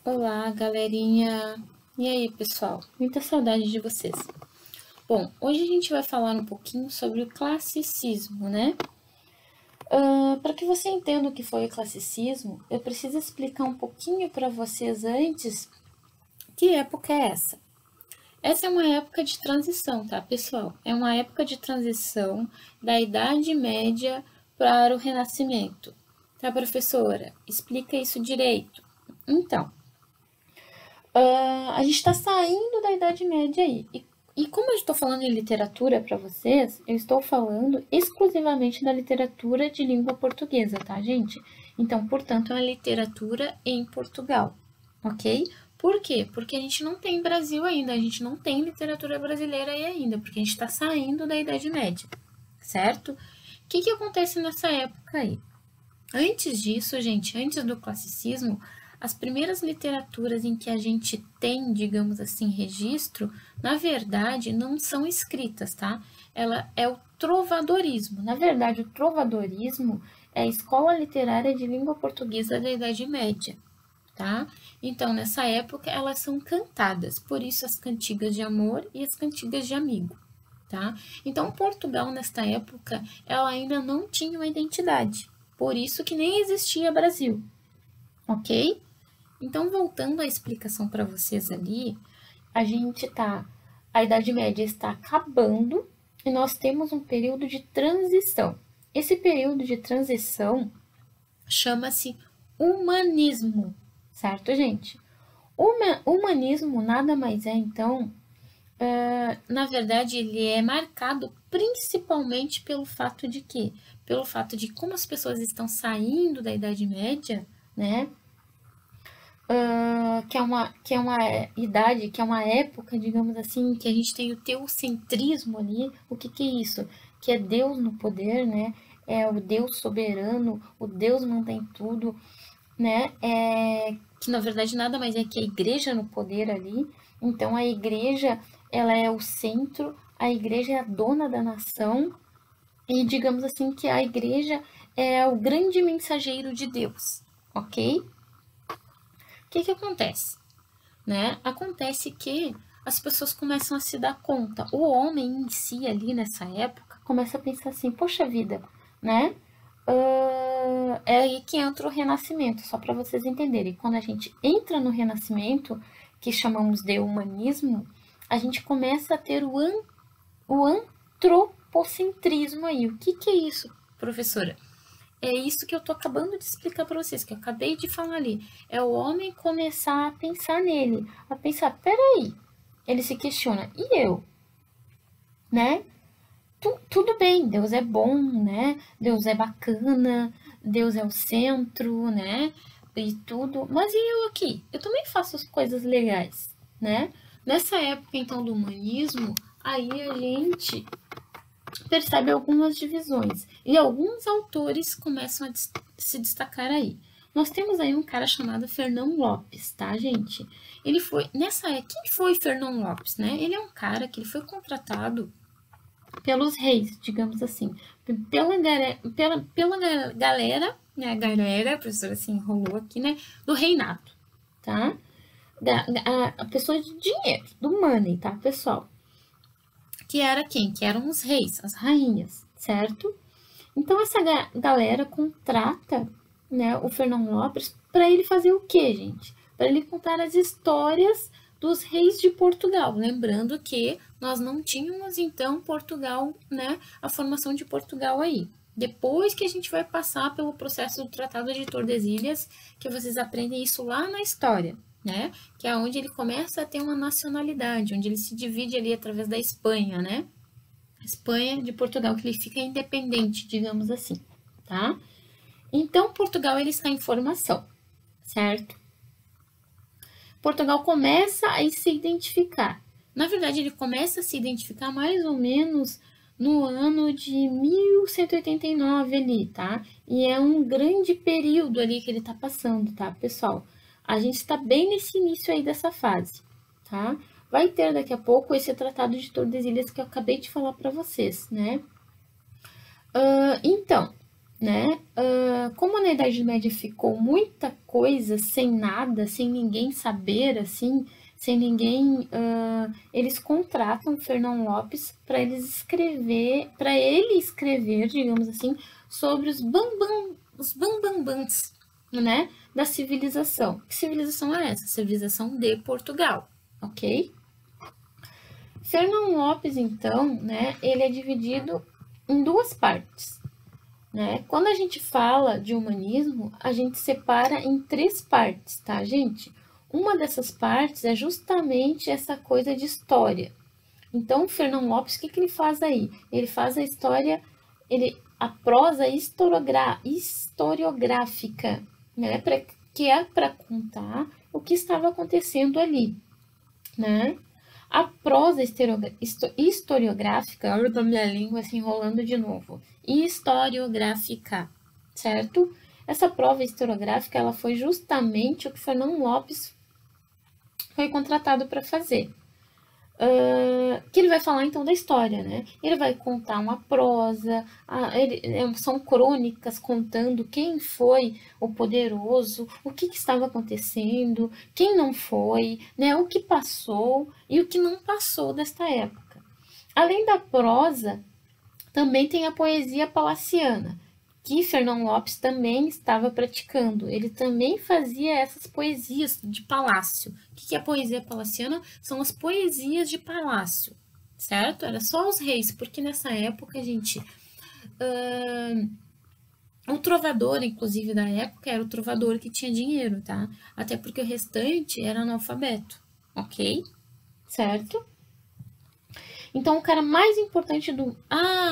Olá, galerinha! E aí, pessoal? Muita saudade de vocês. Bom, hoje a gente vai falar um pouquinho sobre o classicismo, né? Para que você entenda o que foi o classicismo, eu preciso explicar um pouquinho para vocês antes que época é essa. Essa é uma época de transição, tá, pessoal? É uma época de transição da Idade Média para o Renascimento. Tá, professora? Explica isso direito. Então, a gente está saindo da Idade Média aí. E como eu estou falando em literatura para vocês, eu estou falando exclusivamente da literatura de língua portuguesa, tá, gente? Então, portanto, é uma literatura em Portugal, ok? Por quê? Porque a gente não tem Brasil ainda, a gente não tem literatura brasileira aí ainda, porque a gente está saindo da Idade Média, certo? O que acontece nessa época aí? Antes disso, gente, antes do classicismo, as primeiras literaturas em que a gente tem, digamos assim, registro, na verdade, não são escritas, tá? Ela é o trovadorismo. Na verdade, o trovadorismo é a escola literária de língua portuguesa da Idade Média, tá? Então, nessa época, elas são cantadas, por isso as cantigas de amor e as cantigas de amigo, tá? Então, Portugal, nesta época, ela ainda não tinha uma identidade, por isso que nem existia Brasil, ok? Então, voltando à explicação para vocês ali, a Idade Média está acabando e nós temos um período de transição. Esse período de transição chama-se humanismo, certo, gente? Humanismo nada mais é, então, na verdade, ele é marcado principalmente pelo fato de quê? Pelo fato de como as pessoas estão saindo da Idade Média, né? Que é uma idade, que é uma época, digamos assim, que a gente tem o teocentrismo ali. O que é isso? Que é Deus no poder, né? É o Deus soberano, o Deus mantém tudo, né? Que na verdade nada mais é que a igreja no poder ali. Então a igreja, ela é o centro, a igreja é a dona da nação e digamos assim que a igreja é o grande mensageiro de Deus, ok? O que acontece? Né? Acontece que as pessoas começam a se dar conta. O homem em si ali nessa época começa a pensar assim, poxa vida, né? É aí que entra o renascimento, só para vocês entenderem. Quando a gente entra no renascimento, que chamamos de humanismo, a gente começa a ter o antropocentrismo aí. O que é isso, professora? É isso que eu tô acabando de explicar para vocês, que eu acabei de falar ali. É o homem começar a pensar nele, a pensar, peraí, ele se questiona, e eu? Né? Tudo bem, Deus é bom, né? Deus é bacana, Deus é o centro, né? E tudo, mas e eu aqui? Eu também faço as coisas legais, né? Nessa época, então, do humanismo, aí a gente percebe algumas divisões e alguns autores começam a se destacar aí. Nós temos aí um cara chamado Fernão Lopes, tá, gente? Ele foi, quem foi Fernão Lopes, né? Ele é um cara que ele foi contratado pelos reis, digamos assim, pela galera, né, a galera, a professora se enrolou aqui, né, do reinado, tá? A pessoa de dinheiro, do money, tá, pessoal? Que era quem? Que eram os reis, as rainhas, certo? Então essa galera contrata, né, o Fernão Lopes para ele fazer o quê, gente? Para ele contar as histórias dos reis de Portugal. Lembrando que nós não tínhamos então Portugal, né, a formação de Portugal aí. Depois que a gente vai passar pelo processo do Tratado de Tordesilhas, que vocês aprendem isso lá na história, né? Que é onde ele começa a ter uma nacionalidade, onde ele se divide ali através da Espanha, né? Espanha de Portugal, que ele fica independente, digamos assim, tá? Então, Portugal, ele está em formação, certo? Portugal começa a se identificar. Na verdade, ele começa a se identificar mais ou menos no ano de 1189 ali, tá? E é um grande período ali que ele tá passando, tá, pessoal? A gente está bem nesse início aí dessa fase, tá? Vai ter daqui a pouco esse Tratado de Tordesilhas que eu acabei de falar para vocês, né? Então, né? Como na Idade Média ficou muita coisa sem nada, sem ninguém saber, assim, sem ninguém, eles contratam Fernão Lopes para ele escrever, digamos assim, sobre os bambambãs, né, da civilização. Que civilização é essa? Civilização de Portugal, ok? Fernão Lopes, então, né, ele é dividido em duas partes. Né? Quando a gente fala de humanismo, a gente separa em três partes, tá, gente? Uma dessas partes é justamente essa coisa de história. Então, o Fernão Lopes, o que ele faz aí? Ele faz a história, a prosa historiográfica, né? Que é para contar o que estava acontecendo ali, né? A prosa historiográfica, olha a minha língua se enrolando de novo, historiográfica, certo? Essa prova historiográfica, ela foi justamente o que Fernão Lopes foi contratado para fazer. Que ele vai falar então da história, né? Ele vai contar uma prosa, são crônicas contando quem foi o poderoso, o que estava acontecendo, quem não foi, né? O que passou e o que não passou desta época. Além da prosa, também tem a poesia palaciana, que Fernão Lopes também estava praticando. Ele também fazia essas poesias de palácio. O que é poesia palaciana? São as poesias de palácio, certo? Era só os reis, porque nessa época, gente, o trovador, inclusive, da época, era o trovador que tinha dinheiro, tá? Até porque o restante era analfabeto, ok? Certo? Então, o cara mais importante do...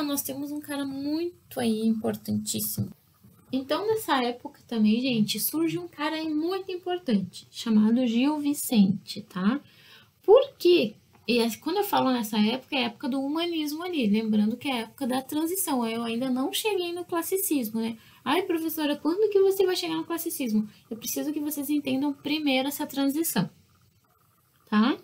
nós temos um cara muito aí importantíssimo. Então, nessa época também, gente, surge um cara aí muito importante, chamado Gil Vicente, tá? Por quê? E quando eu falo nessa época, é a época do humanismo ali, lembrando que é a época da transição, eu ainda não cheguei no classicismo, né? Ai, professora, quando que você vai chegar no classicismo? Eu preciso que vocês entendam primeiro essa transição, tá?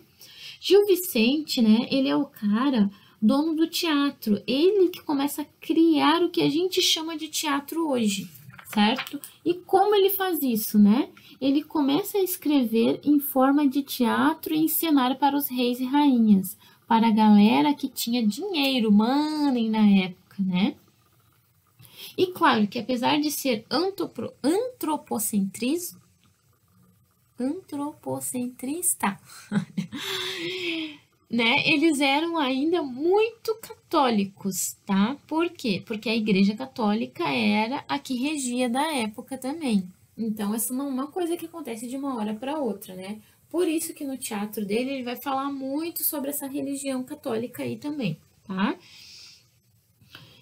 Gil Vicente, né, ele é o cara dono do teatro, ele que começa a criar o que a gente chama de teatro hoje, certo? E como ele faz isso, né? Ele começa a escrever em forma de teatro e encenar para os reis e rainhas, para a galera que tinha dinheiro, money na época, né? E claro que apesar de ser antropocentrista, né, eles eram ainda muito católicos, tá? Por quê? Porque a Igreja Católica era a que regia da época também. Então, essa não é uma coisa que acontece de uma hora para outra, né? Por isso que no teatro dele ele vai falar muito sobre essa religião católica aí também, tá?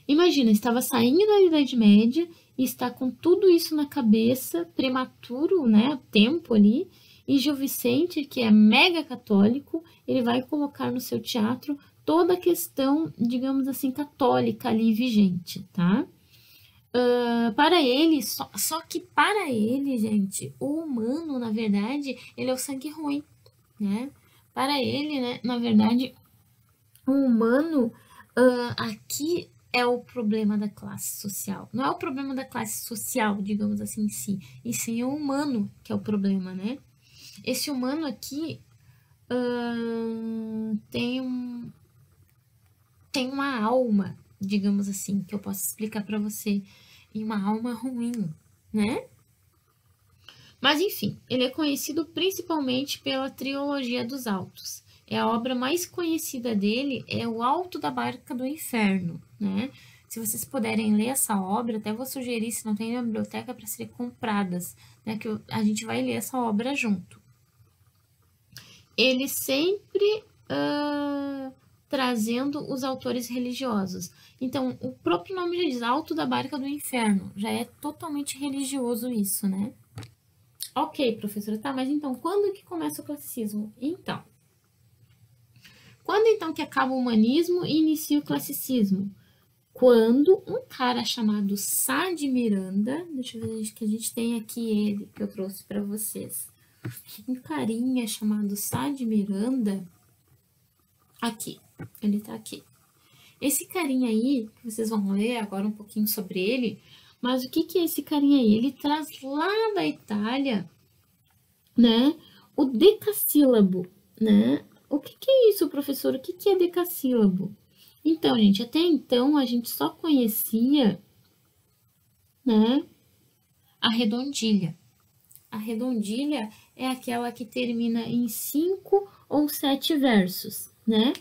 Imagina, estava saindo da Idade Média e está com tudo isso na cabeça, prematuro, né, tempo ali, e Gil Vicente, que é mega católico, ele vai colocar no seu teatro toda a questão, digamos assim, católica ali vigente, tá? Para ele, só que para ele, gente, o humano, na verdade, ele é o sangue ruim, né? Para ele, né, na verdade, o humano aqui é o problema da classe social. Não é o problema da classe social, digamos assim, em si, e sim o humano que é o problema, né? Esse humano aqui tem uma alma, digamos assim, que eu posso explicar para você, e uma alma ruim, né? Mas enfim, ele é conhecido principalmente pela trilogia dos Altos. É a obra mais conhecida dele é O Alto da Barca do Inferno, né? Se vocês puderem ler essa obra, até vou sugerir, se não tem na biblioteca, para serem compradas, né? Que a gente vai ler essa obra junto. Ele sempre trazendo os autores religiosos. Então, o próprio nome já diz Alto da Barca do Inferno. Já é totalmente religioso isso, né? Ok, professora, tá, mas então, quando que começa o classicismo? Então, quando então que acaba o humanismo e inicia o classicismo? Quando um cara chamado Sá de Miranda, deixa eu ver que a gente tem aqui ele, que eu trouxe para vocês. Um carinha chamado Sá de Miranda, aqui, ele tá aqui. Esse carinha aí, que vocês vão ler agora um pouquinho sobre ele, Mas o que que é esse carinha aí? Ele traz lá da Itália, né, o decassílabo, né? O que que é isso, professor? O que que é decassílabo? Então, gente, até então a gente só conhecia, né, a redondilha. A redondilha é aquela que termina em 5 ou 7 versos, né?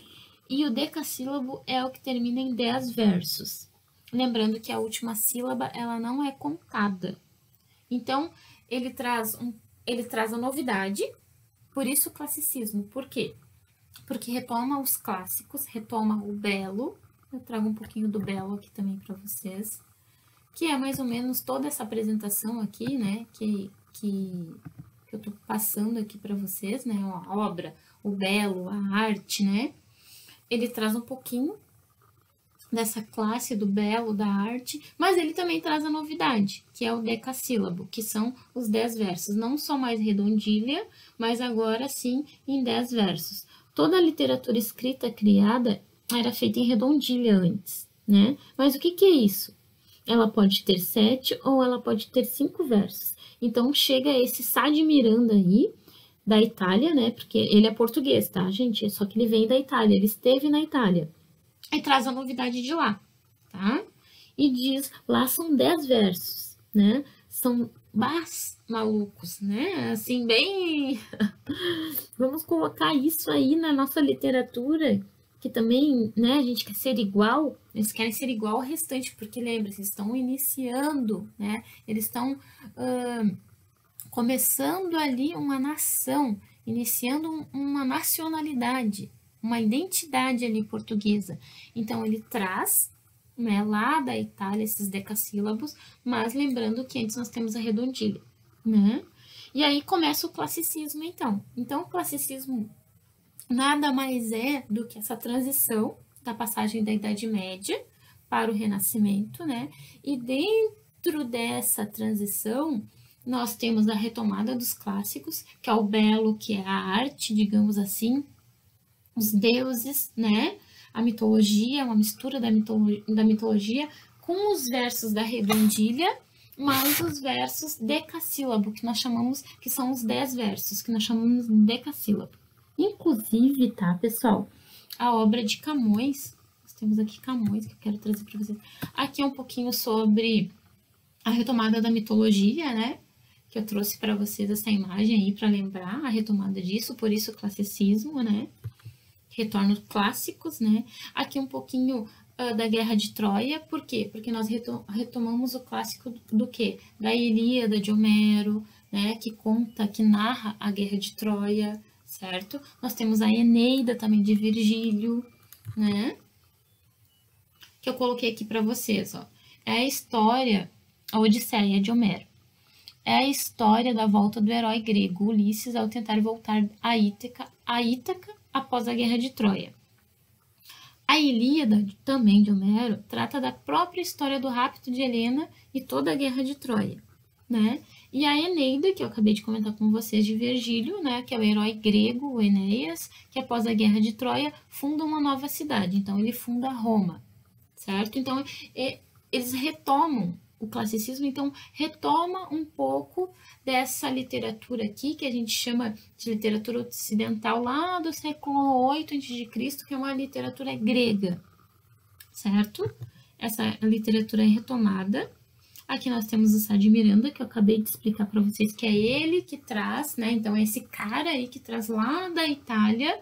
E o decassílabo é o que termina em 10 versos. Lembrando que a última sílaba, ela não é contada. Então, ele traz a novidade, por isso o classicismo. Por quê? Porque retoma os clássicos, retoma o belo. Eu trago um pouquinho do belo aqui também para vocês, que é mais ou menos toda essa apresentação aqui, né, que eu tô passando aqui para vocês, né, a obra, o belo, a arte, né, ele traz um pouquinho dessa classe do belo, da arte, mas ele também traz a novidade, que é o decassílabo, que são os 10 versos, não só mais redondilha, mas agora sim em 10 versos. Toda a literatura escrita criada era feita em redondilha antes, né? Mas o que que é isso? Ela pode ter 7 ou ela pode ter 5 versos. Então chega esse Sá de Miranda aí, da Itália, né? Porque ele é português, tá, gente? Só que ele vem da Itália, ele esteve na Itália. E traz a novidade de lá, tá? E diz, lá são 10 versos, né? São malucos, né? Assim, bem... Vamos colocar isso aí na nossa literatura, que também, né, a gente quer ser igual, eles querem ser igual ao restante, porque lembra, eles estão iniciando, né? Eles estão começando ali uma nação, iniciando uma nacionalidade, uma identidade ali portuguesa. Então ele traz, né, lá da Itália esses decassílabos, mas lembrando que antes nós temos a redondilha, né? E aí começa o classicismo, então. Então o classicismo nada mais é do que essa transição da passagem da Idade Média para o Renascimento, né? E dentro dessa transição, nós temos a retomada dos clássicos, que é o belo, que é a arte, digamos assim, os deuses, né? A mitologia, uma mistura da mitologia com os versos da redondilha, mais os versos decassílabo, que nós chamamos, que são os 10 versos, que nós chamamos de decassílabo. Inclusive, tá, pessoal, a obra de Camões, nós temos aqui Camões, que eu quero trazer para vocês. Aqui é um pouquinho sobre a retomada da mitologia, né? Que eu trouxe para vocês essa imagem aí para lembrar a retomada disso, por isso o classicismo, né? Retorna os clássicos, né? Aqui um pouquinho da Guerra de Troia, por quê? Porque nós retomamos o clássico do quê? Da Ilíada de Homero, né? Que conta, que narra a Guerra de Troia, certo? Nós temos a Eneida também de Virgílio, né? Que eu coloquei aqui para vocês, ó. É a história, a Odisseia de Homero. É a história da volta do herói grego Ulisses ao tentar voltar a Ítaca após a Guerra de Troia. A Ilíada, também de Homero, trata da própria história do rapto de Helena e toda a Guerra de Troia, né? E a Eneida, que eu acabei de comentar com vocês, de Virgílio, né, que é o herói grego, o Enéas, que após a Guerra de Troia funda uma nova cidade. Então, ele funda Roma, certo? Então, eles retomam o classicismo, então retoma um pouco dessa literatura aqui, que a gente chama de literatura ocidental, lá do século 8 a.C., que é uma literatura grega, certo? Essa literatura é retomada. Aqui nós temos o Sá de Miranda, que eu acabei de explicar para vocês, que é ele que traz, né? Então, é esse cara aí que traz lá da Itália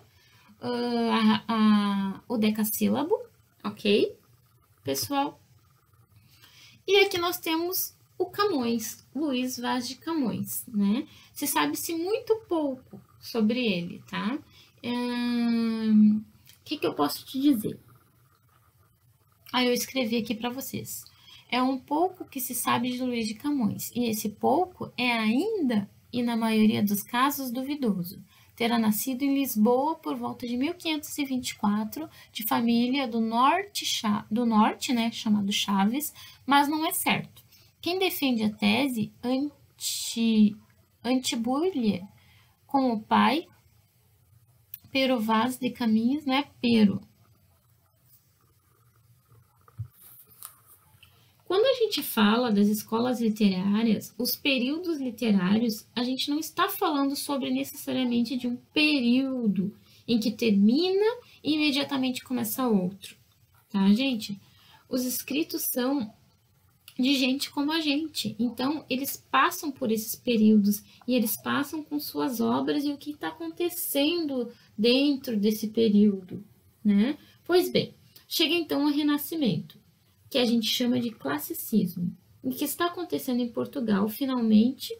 o decassílabo, ok? Pessoal, e aqui nós temos o Camões, Luís Vaz de Camões, né? Se sabe-se muito pouco sobre ele, tá? O que eu posso te dizer? Eu escrevi aqui para vocês. É um pouco que se sabe de Luís de Camões, e esse pouco é ainda, e na maioria dos casos, duvidoso. Terá nascido em Lisboa por volta de 1524, de família do norte, né, chamado Chaves, mas não é certo. Quem defende a tese anti-Burle com o pai, Pero Vaz de Caminhas, não é Pero. Quando a gente fala das escolas literárias, os períodos literários, a gente não está falando sobre necessariamente de um período em que termina e imediatamente começa outro, tá, gente? Os escritos são de gente como a gente, então eles passam por esses períodos e eles passam com suas obras e o que está acontecendo dentro desse período, né? Pois bem, chega então o Renascimento, que a gente chama de classicismo. O que está acontecendo em Portugal, finalmente,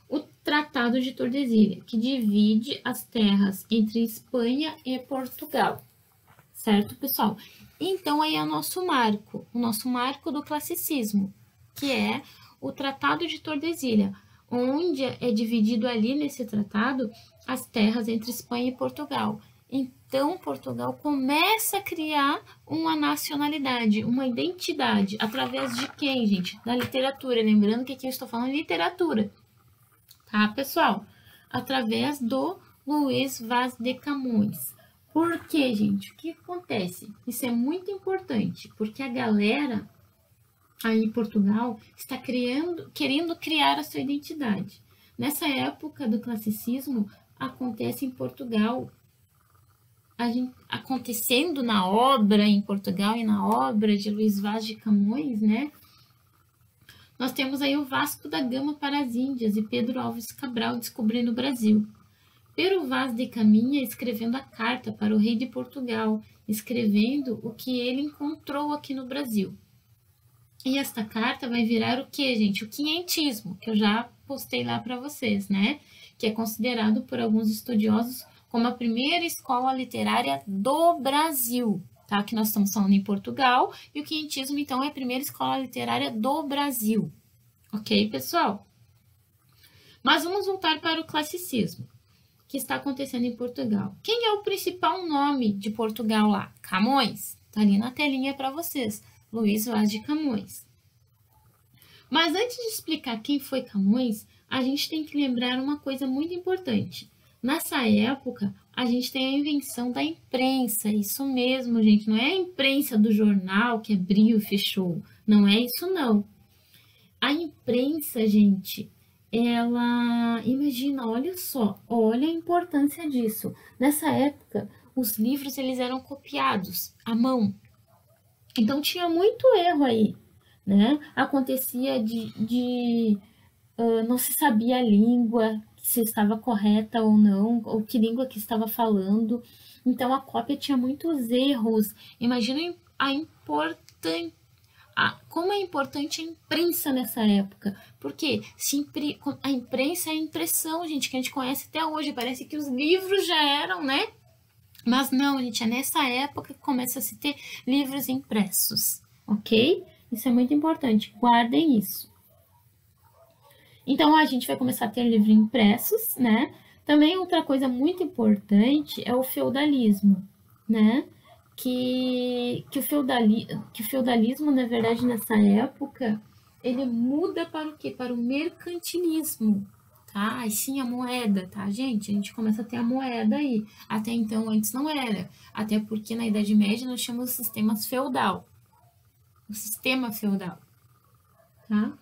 o Tratado de Tordesilhas, que divide as terras entre Espanha e Portugal. Certo, pessoal? Então, aí é o nosso marco do classicismo, que é o Tratado de Tordesilhas, onde é dividido ali nesse tratado as terras entre Espanha e Portugal. Então, Portugal começa a criar uma nacionalidade, uma identidade, através de quem, gente? Da literatura. Lembrando que aqui eu estou falando de literatura, tá, pessoal? Através do Luís Vaz de Camões. Por quê, gente? O que acontece? Isso é muito importante, porque a galera aí em Portugal está querendo criar a sua identidade. Nessa época do classicismo, acontece em Portugal, acontecendo na obra em Portugal e na obra de Luís Vaz de Camões, né? Nós temos aí o Vasco da Gama para as Índias e Pedro Álvares Cabral descobrindo o Brasil. Pero Vaz de Caminha escrevendo a carta para o rei de Portugal, escrevendo o que ele encontrou aqui no Brasil. E esta carta vai virar o que, gente? O quinhentismo, que eu já postei lá para vocês, né? Que é considerado por alguns estudiosos como a primeira escola literária do Brasil, tá? Que nós estamos falando em Portugal, e o quinhentismo, então, é a primeira escola literária do Brasil. Ok, pessoal? Mas vamos voltar para o classicismo, que está acontecendo em Portugal. Quem é o principal nome de Portugal lá? Camões. Tá ali na telinha para vocês. Luís Vaz de Camões. Mas antes de explicar quem foi Camões, a gente tem que lembrar uma coisa muito importante. Nessa época, a gente tem a invenção da imprensa. Isso mesmo, gente. Não é a imprensa do jornal que abriu e fechou. Não é isso, não. A imprensa, gente, ela... Imagina, olha só. Olha a importância disso. Nessa época, os livros eles eram copiados à mão. Então, tinha muito erro aí, né? Acontecia não se sabia a língua, se estava correta ou não, ou que língua que estava falando. Então, a cópia tinha muitos erros. Imagina como é importante a imprensa nessa época. Porque a imprensa é a impressão, gente, que a gente conhece até hoje. Parece que os livros já eram, né? Mas não, gente, é nessa época que começa a se ter livros impressos, ok? Isso é muito importante, guardem isso. Então, a gente vai começar a ter livros impressos, né? Também outra coisa muito importante é o feudalismo, né? Que o feudalismo, na verdade, nessa época, ele muda para o quê? Para o mercantilismo, tá? E sim, a moeda, tá, gente? A gente começa a ter a moeda aí. Até então, antes não era. Até porque na Idade Média nós chamamos de sistemas feudal. O sistema feudal, tá?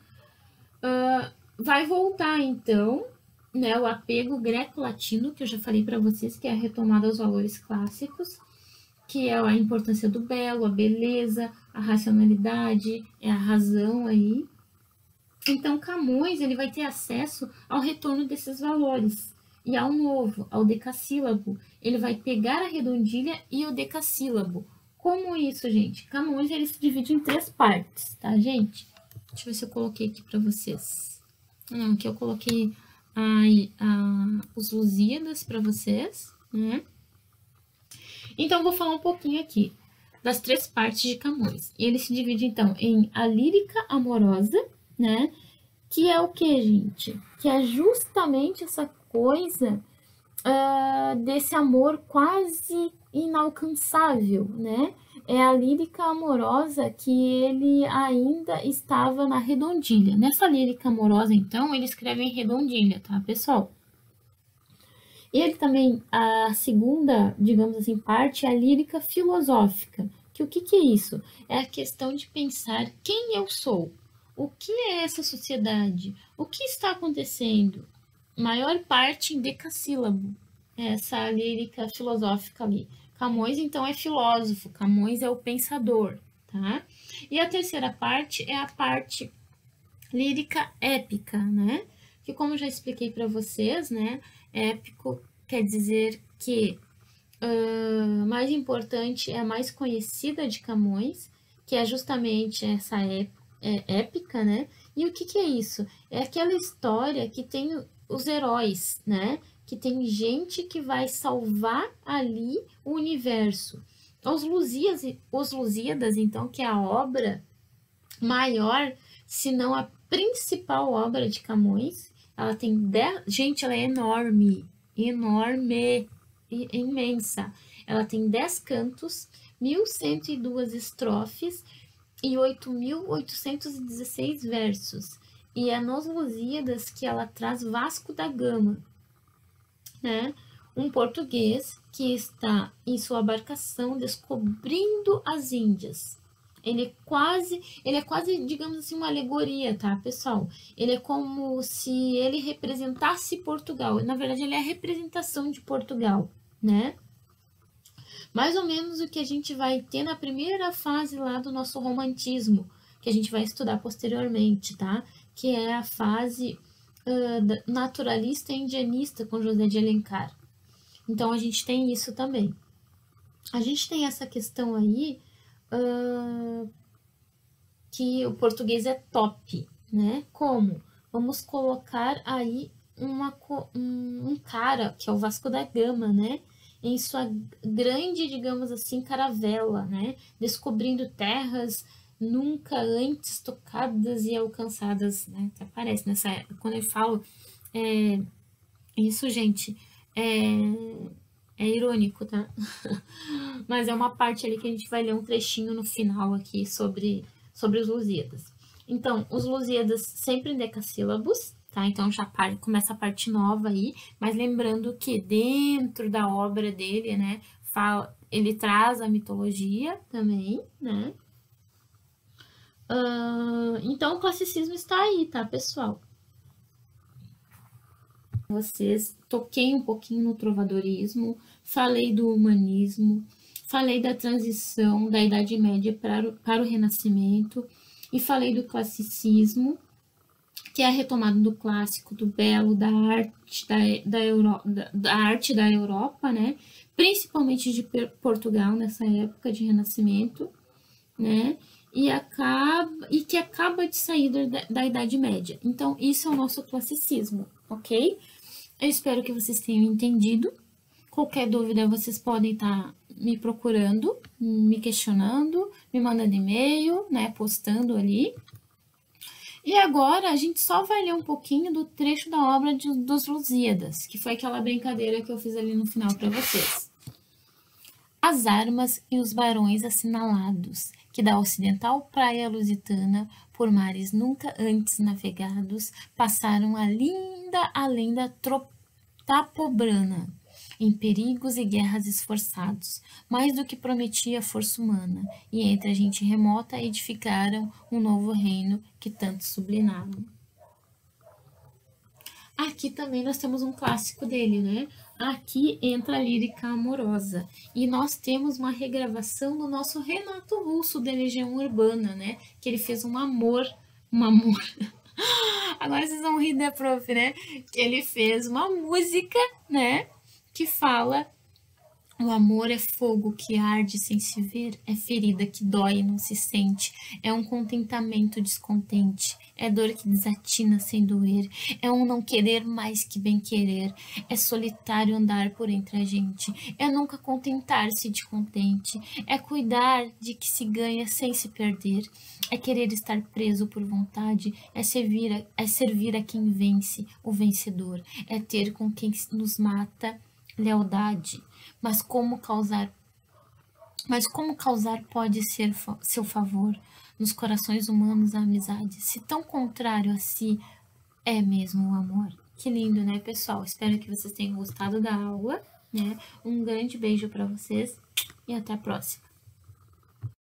Vai voltar, então, né, o apego greco-latino, que eu já falei para vocês, que é a retomada aos valores clássicos, que é a importância do belo, a beleza, a racionalidade, é a razão aí. Então, Camões ele vai ter acesso ao retorno desses valores e ao novo, ao decassílabo. Ele vai pegar a redondilha e o decassílabo. Como isso, gente? Camões ele se divide em 3 partes, tá, gente? Deixa eu ver se eu coloquei aqui para vocês. Não, aqui eu coloquei os Lusíadas para vocês, né? Então, vou falar um pouquinho aqui das 3 partes de Camões. E ele se divide, então, em a lírica amorosa, né? Que é o que, gente? Que é justamente essa coisa desse amor quase inalcançável, né? É a lírica amorosa que ele ainda estava na redondilha. Nessa lírica amorosa, então, ele escreve em redondilha, tá, pessoal? E ele também, a segunda, digamos assim, parte é a lírica filosófica, Que o que é isso? É a questão de pensar quem eu sou, o que é essa sociedade, o que está acontecendo. Maior parte em decassílabo, essa lírica filosófica ali. Camões, então, é filósofo, Camões é o pensador, tá? E a terceira parte é a parte lírica épica, né? Que, como eu já expliquei para vocês, né? Épico quer dizer que mais importante é a mais conhecida de Camões, que é justamente essa épica, né? E o que é isso? É aquela história que tem os heróis, né? Que tem gente que vai salvar ali o universo. Os Lusíadas, então, que é a obra maior, se não a principal obra de Camões. Ela tem 10... Gente, ela é enorme, enorme, imensa. Ela tem 10 cantos, 1.102 estrofes e 8.816 versos. E é nos Lusíadas que ela traz Vasco da Gama, né? Um português que está em sua embarcação descobrindo as Índias. Ele é quase, digamos assim, uma alegoria, tá, pessoal? Ele é como se ele representasse Portugal. Na verdade, ele é a representação de Portugal, né? Mais ou menos o que a gente vai ter na primeira fase lá do nosso romantismo, que a gente vai estudar posteriormente, tá? Que é a fase naturalista e indianista com José de Alencar. Então, a gente tem isso também. A gente tem essa questão aí que o português é top, né? Como? Vamos colocar aí um cara, que é o Vasco da Gama, né? Em sua grande, digamos assim, caravela, né? Descobrindo terras nunca antes tocadas e alcançadas, né? Que aparece nessa época. Quando eu falo isso, gente, é irônico, tá? Mas é uma parte ali que a gente vai ler um trechinho no final aqui sobre os Lusíadas. Então, os Lusíadas sempre em decassílabos, tá? Então já começa a parte nova aí, mas lembrando que dentro da obra dele, né, ele traz a mitologia também, né? Então o classicismo está aí, tá, pessoal? Vocês, toquei um pouquinho no trovadorismo, falei do humanismo, falei da transição da Idade Média para o Renascimento e falei do classicismo, que é a retomada do clássico, do belo, da arte da arte da Europa, né? Principalmente de Portugal nessa época de Renascimento, né? E que acaba de sair da Idade Média. Então, isso é o nosso classicismo, ok? Eu espero que vocês tenham entendido. Qualquer dúvida, vocês podem estar me procurando, me questionando, me mandando e-mail, né, postando ali. E agora a gente só vai ler um pouquinho do trecho da obra dos Lusíadas, que foi aquela brincadeira que eu fiz ali no final para vocês. As armas e os barões assinalados, que da ocidental praia lusitana, por mares nunca antes navegados, passaram a lenda Tapobrana, em perigos e guerras esforçados, mais do que prometia a força humana, e entre a gente remota edificaram um novo reino que tanto sublimaram. Aqui também nós temos um clássico dele, né? Aqui entra a lírica amorosa. E nós temos uma regravação do nosso Renato Russo, da Legião Urbana, né? Que ele fez um amor. Agora vocês vão rir da prof, né? Ele fez uma música, né? Que fala: o amor é fogo que arde sem se ver, é ferida que dói e não se sente, é um contentamento descontente, é dor que desatina sem doer, é um não querer mais que bem querer, é solitário andar por entre a gente, é nunca contentar-se de contente, é cuidar de que se ganha sem se perder, é querer estar preso por vontade, é servir a quem vence, o vencedor, é ter com quem nos mata lealdade. Mas como causar pode ser seu favor nos corações humanos a amizade, se tão contrário a si é mesmo o amor? Que lindo, né, pessoal? Espero que vocês tenham gostado da aula, né? Um grande beijo para vocês e até a próxima.